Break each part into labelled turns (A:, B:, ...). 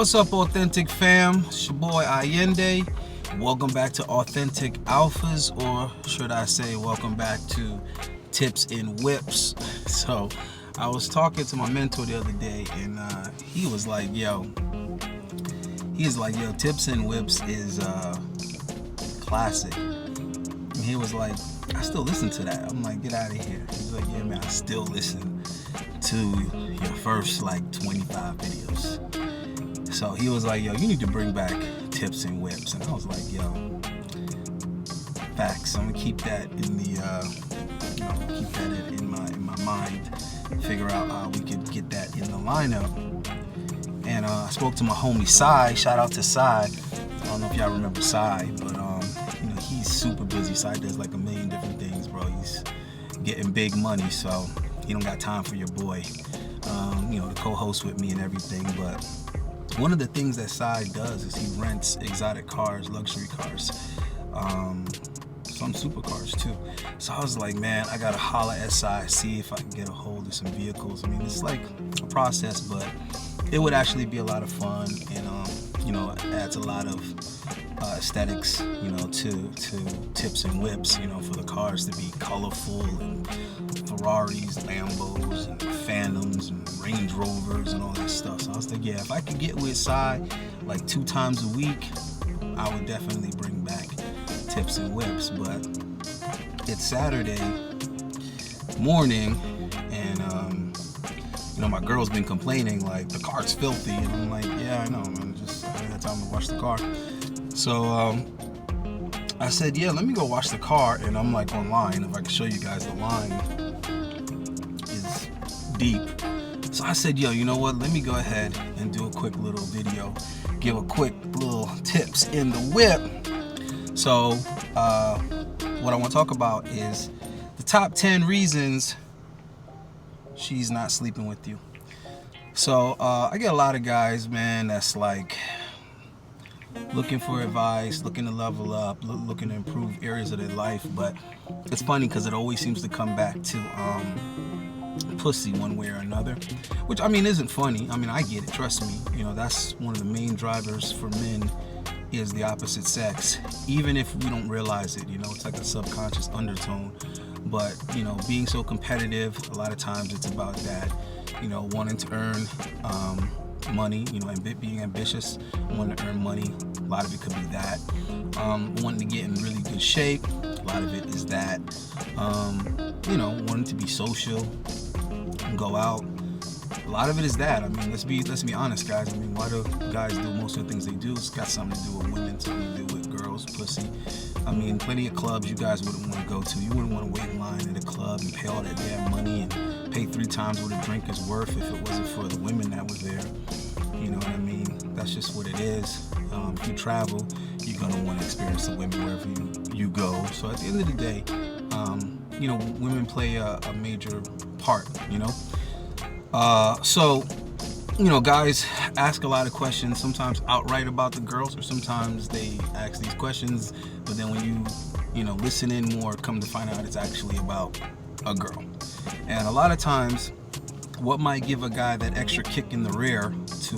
A: What's up, Authentic fam? It's your boy Allende. Welcome back to Authentic Alphas, or should I say welcome back to Tips and Whips. So I was talking to my mentor the other day, and he was like, yo, Tips and Whips is classic. And he was like, I still listen to that. I'm like, get out of here. He's like, yeah, man, I still listen to your first like 25 videos. So he was like, yo, you need to bring back Tips and Whips. And I was like, yo, facts. I'm gonna keep that in the in my mind. Figure out how we could get that in the lineup. And I spoke to my homie Sai. Shout out to Sai. I don't know if y'all remember Sai, but he's super busy. Sai does like a million different things, bro. He's getting big money, so he don't got time for your boy. To co-host with me and everything. But one of the things that Sai does is he rents exotic cars, luxury cars, some supercars too. So I was like, man, I gotta holler at Sai, see if I can get a hold of some vehicles. I mean, it's like a process, but it would actually be a lot of fun, and it adds a lot of aesthetics, to Tips and Whips, for the cars to be colorful, and Ferraris, Lambos, and Phantoms, and Range Rovers, and all that stuff. So I was like, yeah, if I could get with Sai like 2 times a week, I would definitely bring back Tips and Whips. But it's Saturday morning, and my girl's been complaining like the car's filthy, and I'm like, yeah, I know, man, I haven't had time to wash the car. So I said, yeah, let me go wash the car, and I'm like online. If I can show you guys, the line is deep. So I said, yo, you know what? Let me go ahead and do a quick little video, give a quick little tips in the whip. So what I want to talk about is the top 10 reasons she's not sleeping with you. So I get a lot of guys, man, that's like looking for advice, looking to level up, looking to improve areas of their life. But it's funny because it always seems to come back to pussy one way or another, which I mean isn't funny. I mean, I get it, trust me. That's one of the main drivers for men, is the opposite sex, even if we don't realize it. It's like a subconscious undertone. But being so competitive, a lot of times it's about that, wanting to earn money, and being ambitious, wanting to earn money. A lot of it could be that. Wanting to get in really good shape. A lot of it is that. Wanting to be social and go out. A lot of it is that. I mean, let's be honest, guys. I mean, why do guys do most of the things they do? It's got something to do with women, something to do with girls, pussy. I mean, plenty of clubs you guys wouldn't want to go to. You wouldn't want to wait in line at a club and pay all that damn money and pay 3 times what a drink is worth if it wasn't for the women that was there. You know what I mean? That's just what it is. If you travel, you're going to want to experience the women wherever you go. So at the end of the day, women play a major part, So guys ask a lot of questions, sometimes outright about the girls, or sometimes they ask these questions, but then when you listen in more, come to find out it's actually about a girl. And a lot of times, what might give a guy that extra kick in the rear to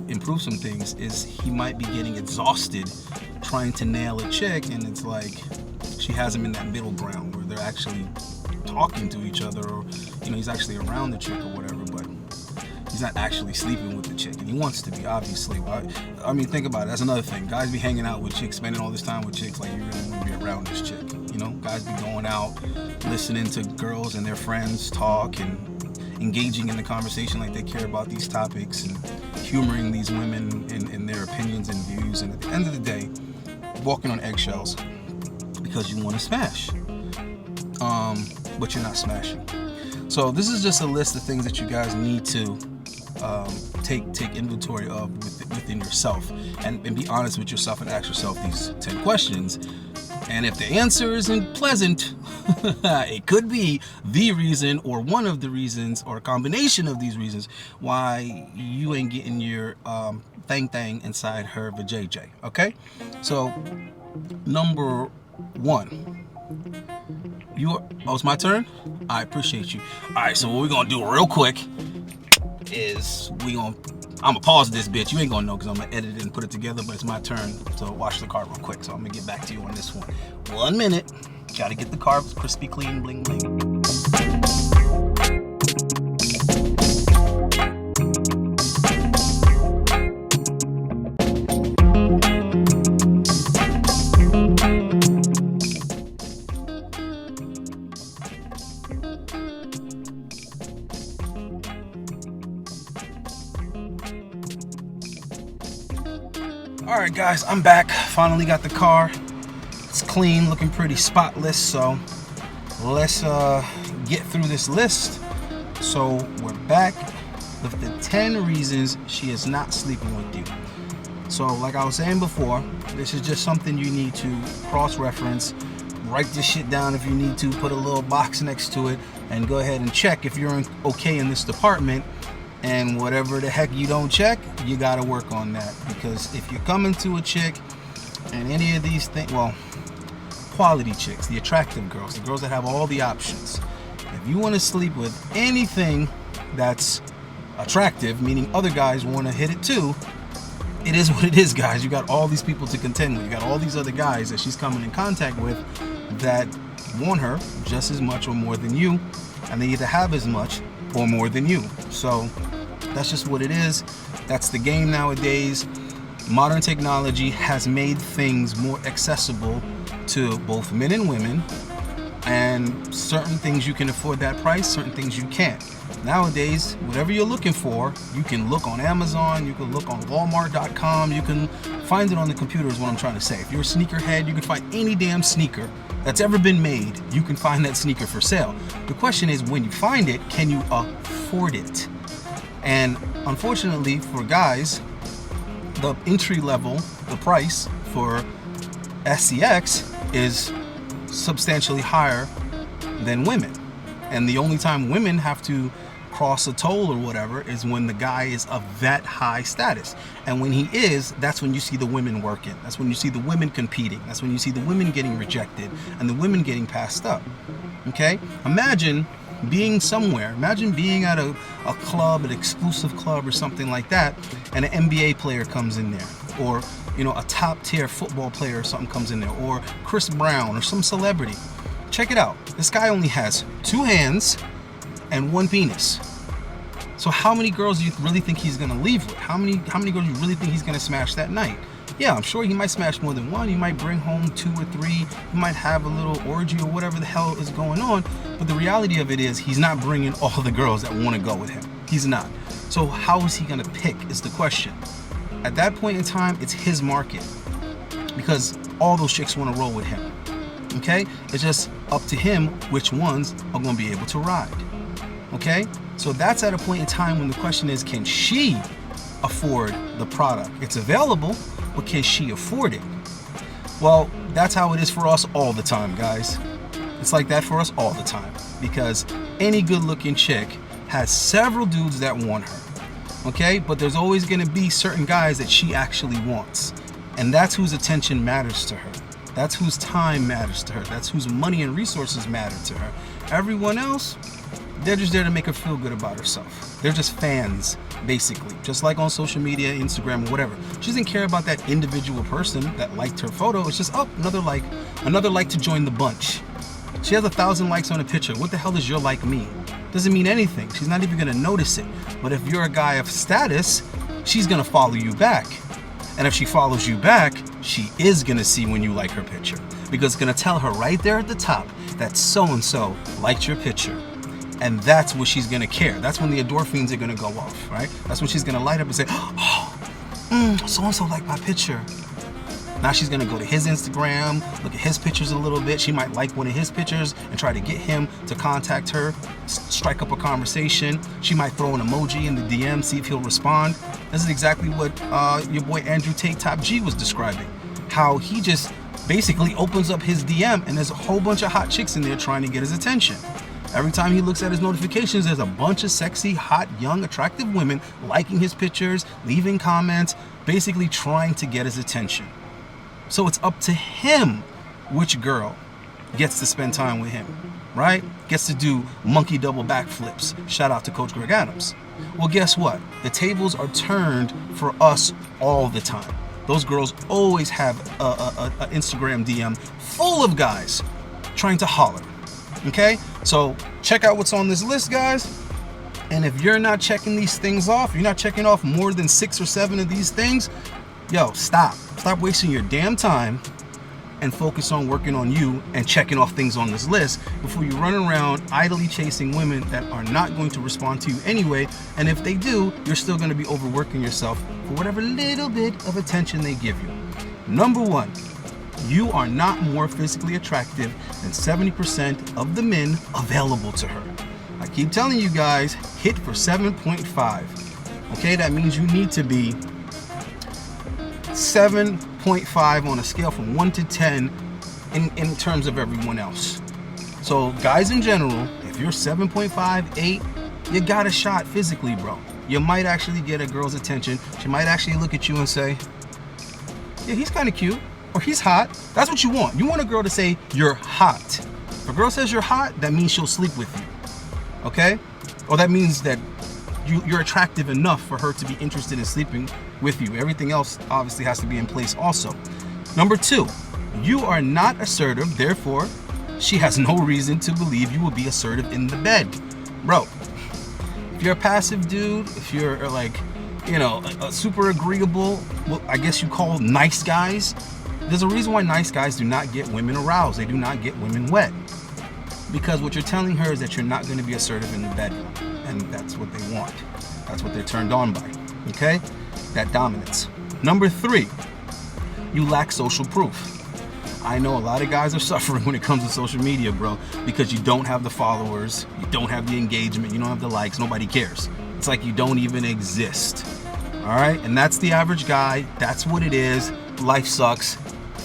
A: improve some things is he might be getting exhausted trying to nail a chick, and it's like she has him in that middle ground where they're actually talking to each other, or he's actually around the chick or whatever, but he's not actually sleeping with the chick, and he wants to be, obviously. I mean, think about it. That's another thing. Guys be hanging out with chicks, spending all this time with chicks, like you really want to be around this chick. Guys be going out, listening to girls and their friends talk, and engaging in the conversation like they care about these topics, and humoring these women in their opinions and views. And at the end of the day, walking on eggshells because you want to smash, but you're not smashing. So this is just a list of things that you guys need to take inventory of within yourself, and be honest with yourself and ask yourself these 10 questions. And if the answer isn't pleasant, it could be the reason, or one of the reasons, or a combination of these reasons why you ain't getting your thang inside her vajayjay. Okay? So, number 1. It's my turn? I appreciate you. Alright, so what we're gonna do real quick is we gonna I'm gonna pause this bitch. You ain't gonna know because I'm gonna edit it and put it together, but it's my turn to wash the car real quick. So I'm gonna get back to you on this one. 1 minute. Gotta get the car crispy clean, bling bling. Alright guys, I'm back. Finally got the car. It's clean, looking pretty spotless, so let's get through this list. So we're back with the 10 reasons she is not sleeping with you. So like I was saying before, this is just something you need to cross-reference. Write this shit down if you need to, put a little box next to it, and go ahead and check if you're okay in this department. And whatever the heck you don't check, you gotta work on that. Because if you're coming to a chick and any of these things, well, quality chicks, the attractive girls, the girls that have all the options, if you want to sleep with anything that's attractive, meaning other guys want to hit it too, it is what it is, guys. You got all these people to contend with. You got all these other guys that she's coming in contact with that want her just as much or more than you, and they either have as much or more than you. So that's just what it is. That's the game nowadays. Modern technology has made things more accessible to both men and women, and certain things you can afford that price, certain things you can't. Nowadays, whatever you're looking for, you can look on Amazon, you can look on Walmart.com, you can find it on the computer is what I'm trying to say. If you're a sneakerhead, you can find any damn sneaker that's ever been made. You can find that sneaker for sale. The question is, when you find it, can you afford it? And unfortunately for guys, the entry level, the price for SCX is substantially higher than women. And the only time women have to cross a toll or whatever is when the guy is of that high status. And when he is, that's when you see the women working. That's when you see the women competing. That's when you see the women getting rejected and the women getting passed up. Okay? Imagine being somewhere. Imagine being at a club, an exclusive club or something like that, and an NBA player comes in there. Or, you know, a top tier football player or something comes in there. Or Chris Brown or some celebrity. Check it out. This guy only has 2 hands and 1 penis. So how many girls do you really think he's gonna leave with? How many girls do you really think he's gonna smash that night? Yeah, I'm sure he might smash more than 1. He might bring home 2 or 3. He might have a little orgy or whatever the hell is going on. But the reality of it is he's not bringing all the girls that want to go with him. He's not. So how is he gonna pick is the question. At that point in time, it's his market. Because all those chicks want to roll with him. Okay? It's just up to him which ones are going to be able to ride. Okay? So that's at a point in time when the question is, can she afford the product? It's available, but can she afford it? Well, that's how it is for us all the time, guys. It's like that for us all the time. Because any good-looking chick has several dudes that want her. Okay? But there's always going to be certain guys that she actually wants. And that's whose attention matters to her. That's whose time matters to her. That's whose money and resources matter to her. Everyone else, they're just there to make her feel good about herself. They're just fans, basically. Just like on social media, Instagram, or whatever. She doesn't care about that individual person that liked her photo. It's just, oh, another like to join the bunch. She has 1,000 likes on a picture. What the hell does your like mean? Doesn't mean anything. She's not even gonna notice it. But if you're a guy of status, she's gonna follow you back. And if she follows you back, she is gonna see when you like her picture. Because it's gonna tell her right there at the top that so-and-so liked your picture. And that's what she's gonna care. That's when the endorphins are gonna go off, right? That's when she's gonna light up and say, oh, so-and-so liked my picture. Now she's gonna go to his Instagram, look at his pictures a little bit. She might like one of his pictures and try to get him to contact her, strike up a conversation. She might throw an emoji in the DM, see if he'll respond. This is exactly what your boy Andrew Tate Top G was describing. How he just basically opens up his DM and there's a whole bunch of hot chicks in there trying to get his attention. Every time he looks at his notifications, there's a bunch of sexy, hot, young, attractive women liking his pictures, leaving comments, basically trying to get his attention. So it's up to him which girl gets to spend time with him, right? Gets to do monkey double backflips. Shout out to Coach Greg Adams. Well, guess what? The tables are turned for us all the time. Those girls always have a Instagram DM full of guys trying to holler. Okay? So check out what's on this list, guys. And if you're not checking these things off, you're not checking off more than 6 or 7 of these things, yo, stop. Stop wasting your damn time and focus on working on you and checking off things on this list before you run around idly chasing women that are not going to respond to you anyway. And if they do, you're still going to be overworking yourself for whatever little bit of attention they give you. Number 1, you are not more physically attractive than 70% of the men available to her. I keep telling you guys, hit for 7.5. Okay, that means you need to be 7.5 on a scale from 1 to 10 in terms of everyone else. So guys in general, if you're 7.5, 8, you got a shot physically, bro. You might actually get a girl's attention. She might actually look at you and say, yeah, he's kind of cute, or he's hot. That's what you want. You want a girl to say you're hot. If a girl says you're hot, that means she'll sleep with you. Okay? Or that means that you're attractive enough for her to be interested in sleeping with you. Everything else obviously has to be in place also. Number 2, you are not assertive, therefore she has no reason to believe you will be assertive in the bed. Bro, if you're a passive dude, if you're like, you know, a super agreeable, well, I guess you call nice guys, there's a reason why nice guys do not get women aroused. They do not get women wet. Because what you're telling her is that you're not going to be assertive in the bedroom. And that's what they want. That's what they're turned on by. Okay? That dominance. Number 3, you lack social proof. I know a lot of guys are suffering when it comes to social media, bro, because you don't have the followers, you don't have the engagement, you don't have the likes, nobody cares. It's like you don't even exist. All right? And that's the average guy. That's what it is. Life sucks.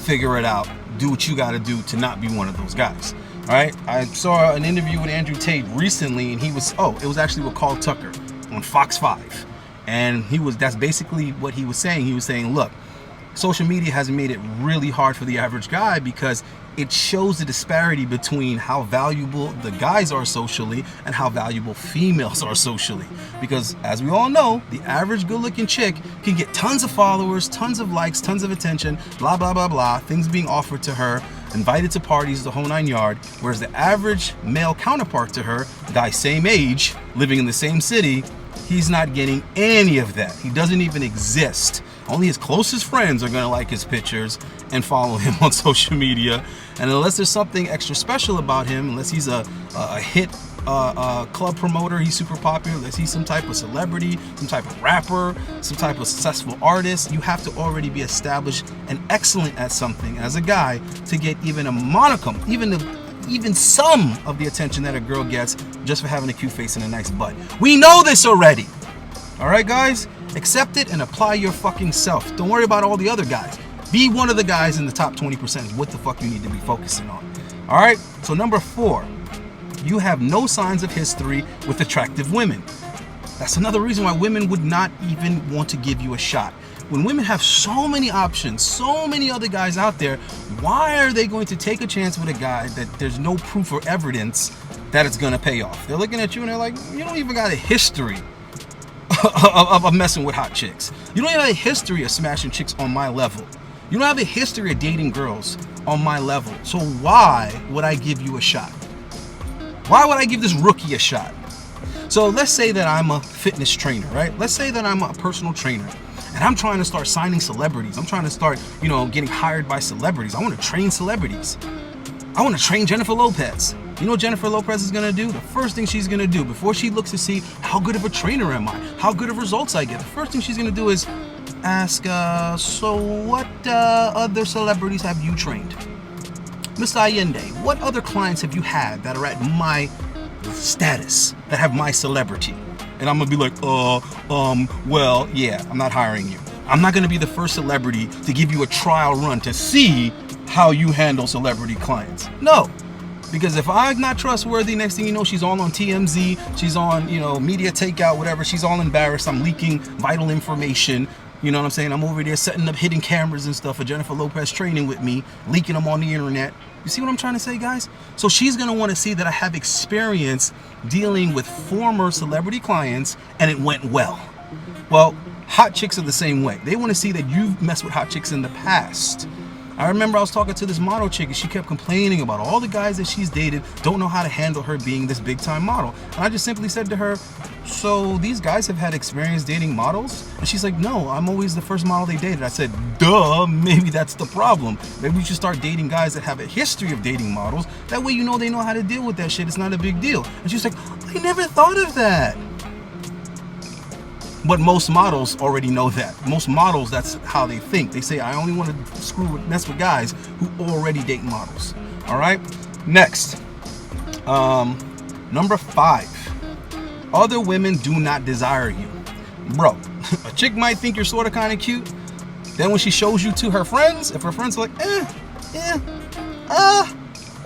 A: Figure it out. Do what you got to do to not be one of those guys. All right, I saw an interview with Andrew Tate recently, and it was actually with Carl Tucker on Fox 5. And that's basically what he was saying. He was saying, look, social media has made it really hard for the average guy because it shows the disparity between how valuable the guys are socially and how valuable females are socially. Because as we all know, the average good-looking chick can get tons of followers, tons of likes, tons of attention, blah, blah, blah, blah, things being offered to her, invited to parties, the whole 9 yard, whereas the average male counterpart to her, guy same age, living in the same city, he's not getting any of that. He doesn't even exist. Only his closest friends are gonna like his pictures and follow him on social media. And unless there's something extra special about him, unless he's a hit club promoter, he's super popular, unless he's some type of celebrity, some type of rapper, some type of successful artist, you have to already be established and excellent at something as a guy to get even a monicum, even some of the attention that a girl gets just for having a cute face and a nice butt. We know this already. All right, guys? Accept it and apply your fucking self. Don't worry about all the other guys. Be one of the guys in the top 20% is what the fuck you need to be focusing on. All right? So number 4, you have no signs of history with attractive women. That's another reason why women would not even want to give you a shot. When women have so many options, so many other guys out there, why are they going to take a chance with a guy that there's no proof or evidence that it's going to pay off? They're looking at you and they're like, you don't even got a history of messing with hot chicks. You don't even have a history of smashing chicks on my level. You don't have a history of dating girls on my level. So why would I give you a shot? Why would I give this rookie a shot? So let's say that I'm a fitness trainer, right? Let's say that I'm a personal trainer and I'm trying to start signing celebrities. I'm trying to start, getting hired by celebrities. I want to train celebrities. I want to train Jennifer Lopez. You know what Jennifer Lopez is going to do? The first thing she's going to do before she looks to see how good of a trainer am I, how good of results I get, the first thing she's going to do is ask, so what other celebrities have you trained? Mr. Allende, what other clients have you had that are at my status, that have my celebrity? And I'm going to be like, well, yeah, I'm not hiring you. I'm not going to be the first celebrity to give you a trial run to see how you handle celebrity clients. No. Because if I'm not trustworthy, next thing you know, she's all on TMZ, she's on, media takeout, whatever, she's all embarrassed, I'm leaking vital information, you know what I'm saying? I'm over there setting up hidden cameras and stuff for Jennifer Lopez training with me, leaking them on the internet. You see what I'm trying to say, guys? So she's going to want to see that I have experience dealing with former celebrity clients and it went well. Well, hot chicks are the same way. They want to see that you've messed with hot chicks in the past. I remember I was talking to this model chick and she kept complaining about all the guys that she's dated don't know how to handle her being this big time model. And I just simply said to her, so these guys have had experience dating models? And she's like, no, I'm always the first model they dated. I said, duh, maybe that's the problem. Maybe we should start dating guys that have a history of dating models. That way you know they know how to deal with that shit. It's not a big deal. And she's like, I never thought of that. But most models already know that. Most models, that's how they think. They say, I only want to mess with guys who already date models. All right. Next, number 5. Other women do not desire you. Bro, a chick might think you're sort of kind of cute. Then when she shows you to her friends, if her friends are like,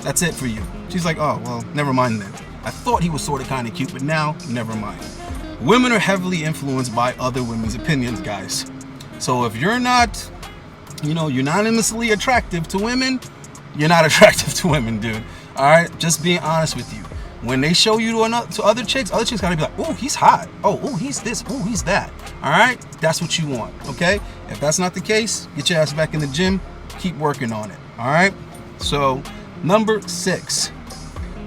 A: that's it for you. She's like, oh, well, never mind then. I thought he was sort of kind of cute, but now, never mind. Women are heavily influenced by other women's opinions, guys. So if you're not, unanimously attractive to women, you're not attractive to women, dude. All right, just being honest with you. When they show you to other chicks gotta be like, oh, he's hot. Oh, he's this. Oh, he's that. All right, that's what you want. Okay. If that's not the case, get your ass back in the gym. Keep working on it. All right. So, number 6,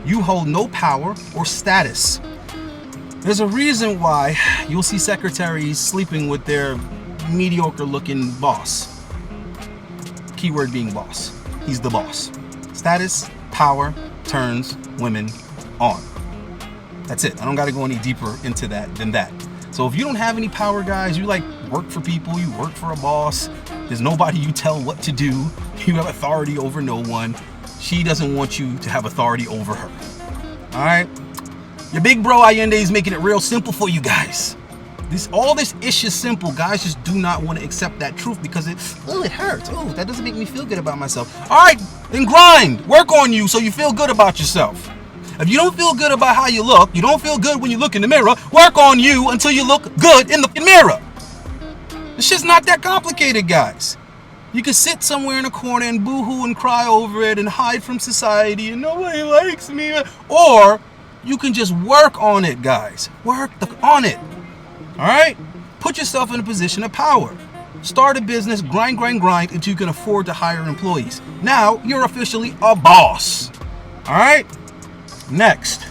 A: you hold no power or status. There's a reason why you'll see secretaries sleeping with their mediocre looking boss. Keyword being boss. He's the boss. Status, power, turns women on. That's it. I don't got to go any deeper into that than that. So if you don't have any power, guys, you like work for people, you work for a boss, there's nobody you tell what to do, you have authority over no one, she doesn't want you to have authority over her. All right? Your big bro Allende is making it real simple for you guys. All this ish is simple. Guys just do not want to accept that truth because it hurts. Oh, that doesn't make me feel good about myself. All right, then grind. Work on you so you feel good about yourself. If you don't feel good about how you look, you don't feel good when you look in the mirror, work on you until you look good in the mirror. It's just not that complicated, guys. You can sit somewhere in a corner and boo-hoo and cry over it and hide from society and nobody likes me. Or you can just work on it, guys. Work on it. All right? Put yourself in a position of power. Start a business, grind until you can afford to hire employees. Now you're officially a boss. All right? Next,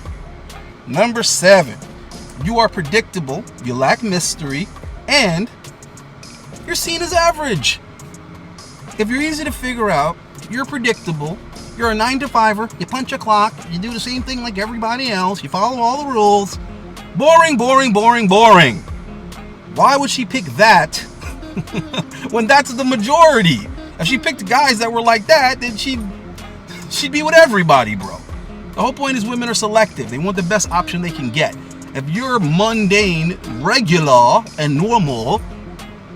A: number 7. You are predictable, you lack mystery, and you're seen as average. If you're easy to figure out, you're predictable, you're a 9-to-5-er, you punch a clock, you do the same thing like everybody else, you follow all the rules. Boring. Why would she pick that when that's the majority? If she picked guys that were like that, then she'd be with everybody, bro. The whole point is women are selective. They want the best option they can get. If you're mundane, regular, and normal,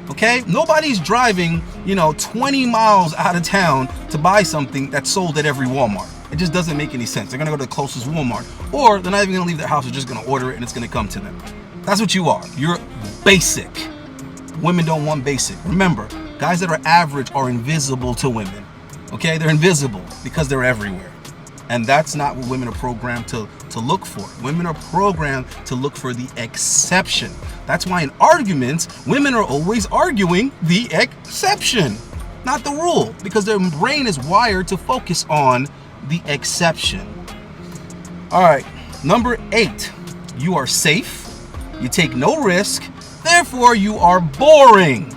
A: okay, nobody's driving, 20 miles out of town to buy something that's sold at every Walmart. It just doesn't make any sense. They're going to go to the closest Walmart, or they're not even going to leave their house. They're just going to order it and it's going to come to them. That's what you are. You're basic. Women don't want basic. Remember, guys that are average are invisible to women. Okay, they're invisible because they're everywhere. And that's not what women are programmed to look for. Women are programmed to look for the exception. That's why in arguments, women are always arguing the exception, not the rule, because their brain is wired to focus on the exception. All right, number 8, you are safe, you take no risk, therefore you are boring.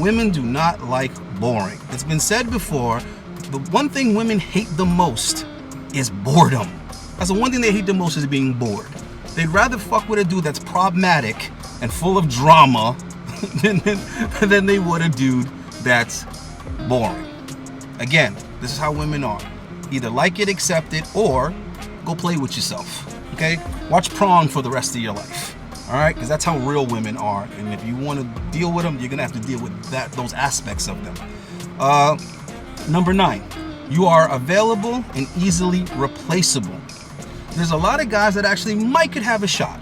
A: Women do not like boring. It's been said before, the one thing women hate the most is boredom. That's the one thing they hate the most is being bored. They'd rather fuck with a dude that's problematic and full of drama than they would a dude that's boring. Again, this is how women are. Either like it, accept it, or go play with yourself. Okay? Watch Prawn for the rest of your life. All right? Because that's how real women are. And if you want to deal with them, you're going to have to deal with those aspects of them. Number 9, you are available and easily replaceable. There's a lot of guys that actually could have a shot.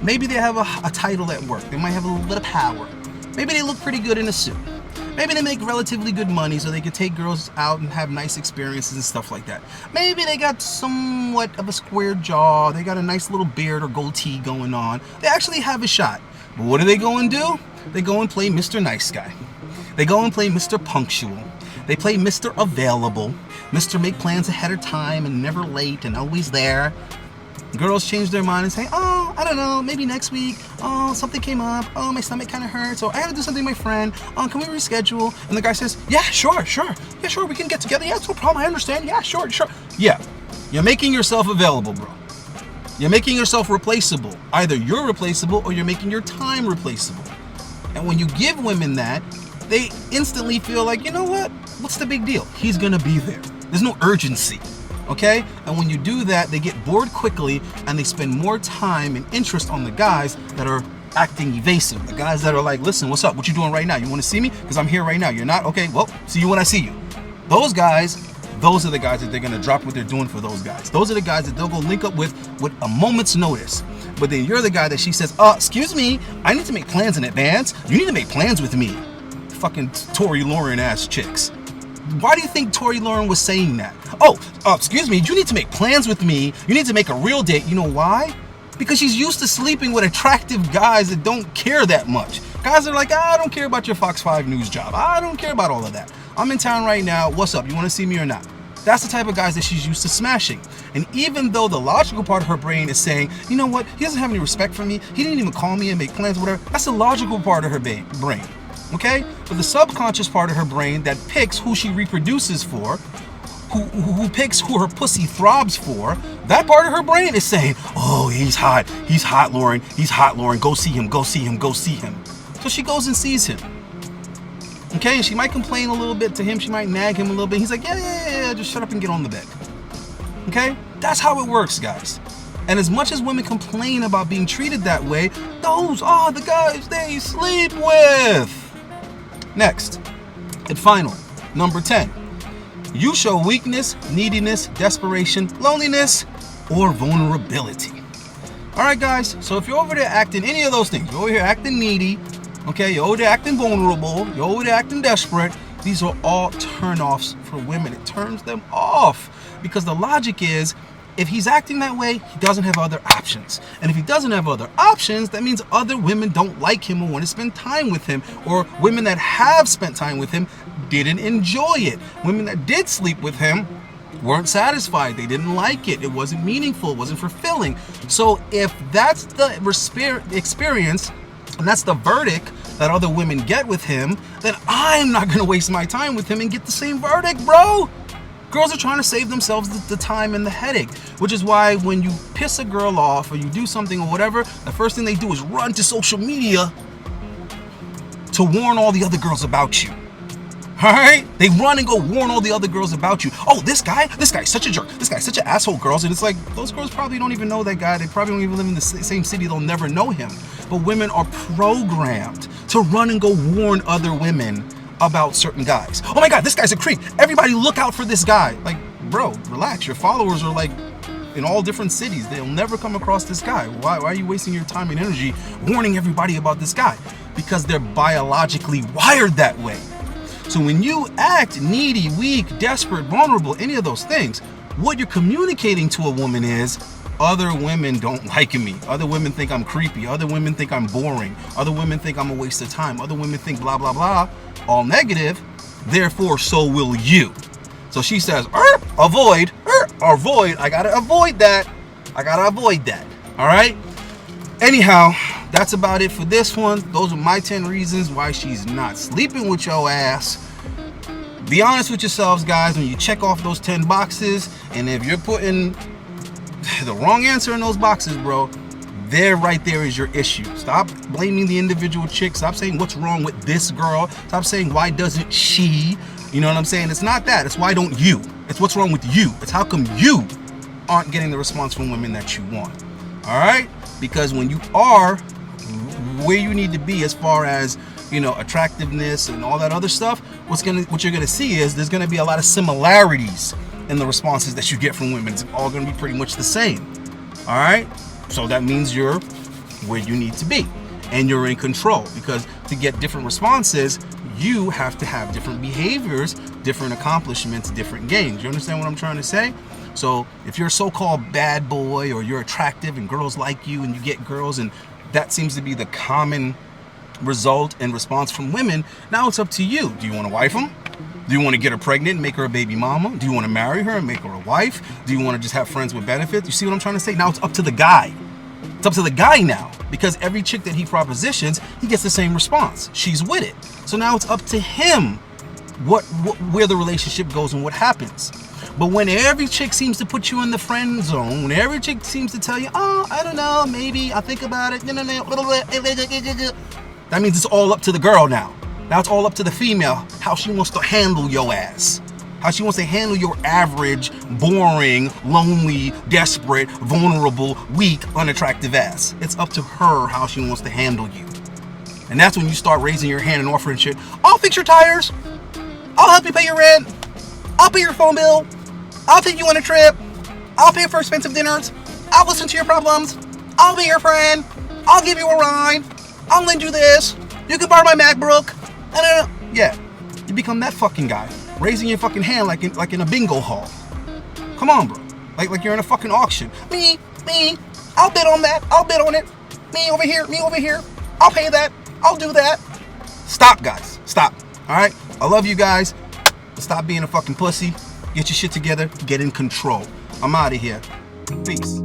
A: Maybe they have a title at work. They might have a little bit of power. Maybe they look pretty good in a suit. Maybe they make relatively good money so they could take girls out and have nice experiences and stuff like that. Maybe they got somewhat of a square jaw, they got a nice little beard or goatee going on. They actually have a shot. But what do they go and do? They go and play Mr. Nice Guy. They go and play Mr. Punctual. They play Mr. Available. Mr. Make plans ahead of time and never late and always there. Girls change their mind and say, oh, I don't know, maybe next week. Oh, something came up. Oh, my stomach kind of hurts. Or I gotta do something with my friend. Can we reschedule? And the guy says, yeah, sure. Yeah, sure, we can get together. Yeah, it's no problem. I understand. Yeah, sure. Yeah, you're making yourself available, bro. You're making yourself replaceable. Either you're replaceable or you're making your time replaceable. And when you give women that, they instantly feel like, you know what? What's the big deal? He's gonna be there. There's no urgency. Okay? And when you do that, they get bored quickly and they spend more time and interest on the guys that are acting evasive. The guys that are like, listen, what's up? What you doing right now? You want to see me? Because I'm here right now. You're not? Okay, well, see you when I see you. Those guys, those are the guys that they're going to drop what they're doing for those guys. Those are the guys that they'll go link up with a moment's notice. But then you're the guy that she says, excuse me, I need to make plans in advance. You need to make plans with me. Fucking Tory Lauren ass chicks. Why do you think Tory Lauren was saying that? Excuse me, you need to make plans with me. You need to make a real date. You know why? Because she's used to sleeping with attractive guys that don't care that much. Guys are like, I don't care about your Fox 5 News job. I don't care about all of that. I'm in town right now. What's up? You want to see me or not? That's the type of guys that she's used to smashing. And even though the logical part of her brain is saying, you know what? He doesn't have any respect for me. He didn't even call me and make plans, whatever. That's the logical part of her brain. Okay? But the subconscious part of her brain that picks who she reproduces for, who picks who her pussy throbs for, that part of her brain is saying, oh, he's hot, Lauren, go see him. So she goes and sees him. Okay, and she might complain a little bit to him, she might nag him a little bit. He's like, yeah, just shut up and get on the bed. Okay? That's how it works, guys. And as much as women complain about being treated that way, those are the guys they sleep with. Next, and final, number 10. You show weakness, neediness, desperation, loneliness, or vulnerability. All right, guys, so if you're over there acting any of those things, you're over here acting needy, okay, you're over there acting vulnerable, you're over there acting desperate, these are all turn-offs for women. It turns them off because the logic is, if he's acting that way, he doesn't have other options. And if he doesn't have other options, that means other women don't like him or want to spend time with him, or women that have spent time with him didn't enjoy it. Women that did sleep with him weren't satisfied. They didn't like it. It wasn't meaningful. It wasn't fulfilling. So if that's the experience, and that's the verdict that other women get with him, then I'm not going to waste my time with him and get the same verdict, bro. Girls are trying to save themselves the time and the headache, which is why when you piss a girl off or you do something or whatever, the first thing they do is run to social media to warn all the other girls about you. All right? They run and go warn all the other girls about you. Oh, this guy's such a jerk. This guy's such an asshole, girls. And it's like, those girls probably don't even know that guy. They probably don't even live in the same city. They'll never know him. But women are programmed to run and go warn other women about certain guys. Oh my God, this guy's a creep. Everybody look out for this guy. Like, bro, relax. Your followers are like in all different cities. They'll never come across this guy. Why are you wasting your time and energy warning everybody about this guy? Because they're biologically wired that way. So when you act needy, weak, desperate, vulnerable, any of those things, what you're communicating to a woman is, other women don't like me. Other women think I'm creepy. Other women think I'm boring. Other women think I'm a waste of time. Other women think blah, blah, blah. All negative, therefore so will you. So she says, avoid. I gotta avoid that. All right? Anyhow, that's about it for this one. Those are my 10 reasons why she's not sleeping with your ass. Be honest with yourselves, guys, when you check off those 10 boxes, and if you're putting the wrong answer in those boxes, bro, right there is your issue. Stop blaming the individual chick. Stop saying what's wrong with this girl. Stop saying why doesn't she. You know what I'm saying? It's not that. It's why don't you. It's what's wrong with you. It's how come you aren't getting the response from women that you want. All right? Because when you are where you need to be as far as, you know, attractiveness and all that other stuff, what you're gonna see is there's gonna be a lot of similarities in the responses that you get from women. It's all gonna be pretty much the same. All right? So that means you're where you need to be and you're in control, because to get different responses, you have to have different behaviors, different accomplishments, different gains. You understand what I'm trying to say? So if you're a so-called bad boy, or you're attractive and girls like you and you get girls, and that seems to be the common result and response from women, now it's up to you. Do you want to wife them? Do you want to get her pregnant and make her a baby mama? Do you want to marry her and make her a wife? Do you want to just have friends with benefits? You see what I'm trying to say? Now it's up to the guy. It's up to the guy now, because every chick that he propositions, he gets the same response. She's with it. So now it's up to him where the relationship goes and what happens. But when every chick seems to put you in the friend zone, when every chick seems to tell you, oh, I don't know, maybe, I'll think about it, that means it's all up to the girl now. Now it's all up to the female, how she wants to handle your ass. How she wants to handle your average, boring, lonely, desperate, vulnerable, weak, unattractive ass. It's up to her how she wants to handle you. And that's when you start raising your hand and offering shit. I'll fix your tires. I'll help you pay your rent. I'll pay your phone bill. I'll take you on a trip. I'll pay for expensive dinners. I'll listen to your problems. I'll be your friend. I'll give you a ride. I'll lend you this. You can borrow my MacBook. Yeah, you become that fucking guy, raising your fucking hand like in a bingo hall. Come on, bro. Like you're in a fucking auction. Me. I'll bid on that. I'll bid on it. Me over here. I'll pay that. I'll do that. Stop, guys. Stop. All right? I love you guys. Stop being a fucking pussy. Get your shit together. Get in control. I'm out of here. Peace.